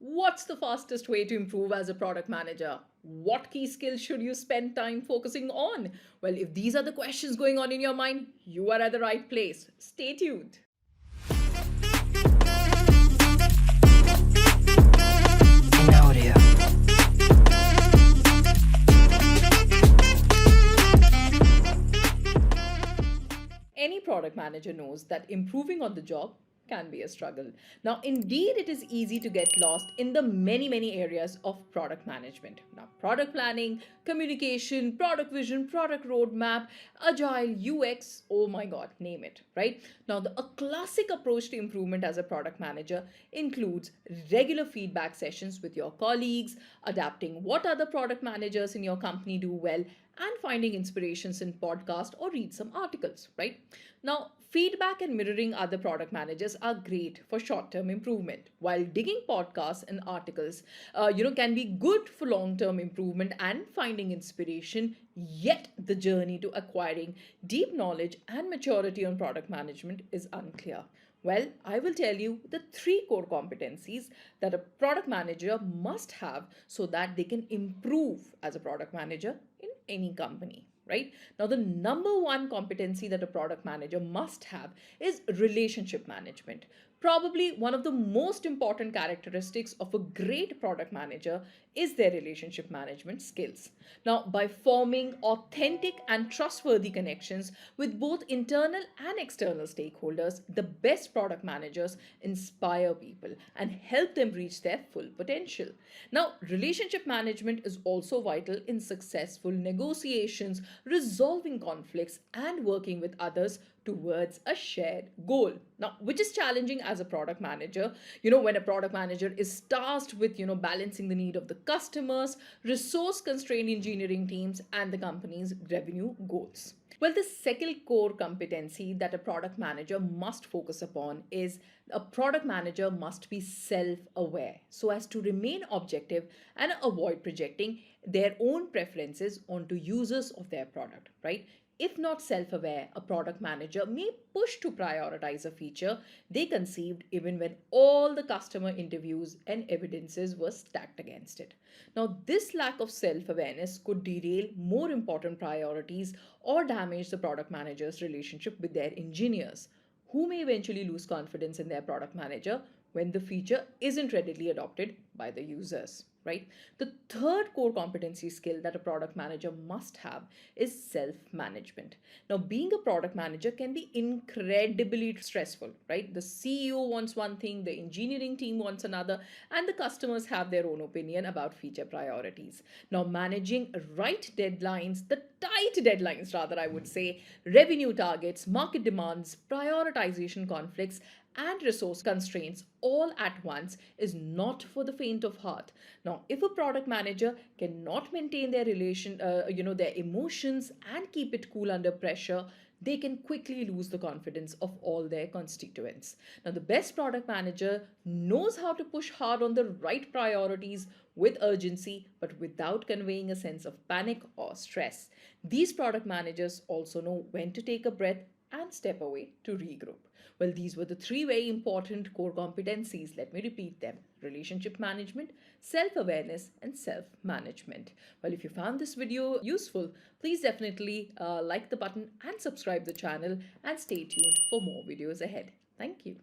What's the fastest way to improve as a product manager? What key skills should you spend time focusing on? Well, if these are the questions going on in your mind, you are at the right place. Stay tuned. In audio. Any product manager knows that improving on the job can be a struggle. Now, indeed, it is easy to get lost in the many areas of product management. Now, product planning, communication, product vision, product roadmap, agile, UX, oh my God, name it, right? Now, a classic approach to improvement as a product manager includes regular feedback sessions with your colleagues, adapting what other product managers in your company do well, and finding inspirations in podcast or read some articles, right? Now, feedback and mirroring other product managers are great for short-term improvement, while digging podcasts and articles, can be good for long-term improvement and finding inspiration. Yet, the journey to acquiring deep knowledge and maturity on product management is unclear. Well, I will tell you the three core competencies that a product manager must have so that they can improve as a product manager in any company, right? Now, the number one competency that a product manager must have is relationship management. Probably one of the most important characteristics of a great product manager is their relationship management skills. Now, by forming authentic and trustworthy connections with both internal and external stakeholders, the best product managers inspire people and help them reach their full potential. Now, relationship management is also vital in successful negotiations, resolving conflicts, and working with others towards a shared goal. Now, which is challenging as a product manager, when a product manager is tasked with, balancing the need of the customers, resource constrained engineering teams, and the company's revenue goals. Well, the second core competency that a product manager must focus upon is a product manager must be self aware so as to remain objective and avoid projecting their own preferences onto users of their product, right? If not self aware, a product manager may push to prioritize a feature they conceived even when all the customer interviews and evidences were stacked against it. Now, this lack of self awareness could derail more important priorities or damage the product manager's relationship with their engineers, who may eventually lose confidence in their product manager when the feature isn't readily adopted by the users, right? The third core competency skill that a product manager must have is self management. Now, being a product manager can be incredibly stressful, right? The CEO wants one thing, the engineering team wants another, and the customers have their own opinion about feature priorities. Now, managing right deadlines, the tight deadlines, rather, I would say, revenue targets, market demands, prioritization conflicts, and resource constraints all at once is not for the faint of heart. Now, if a product manager cannot maintain their emotions and keep it cool under pressure, they can quickly lose the confidence of all their constituents. Now, the best product manager knows how to push hard on the right priorities with urgency, but without conveying a sense of panic or stress. These product managers also know when to take a breath and step away to regroup. Well, these were the three very important core competencies. Let me repeat them: relationship management, self awareness, and self management. Well, if you found this video useful, please definitely like the button and subscribe the channel and stay tuned for more videos ahead. Thank you.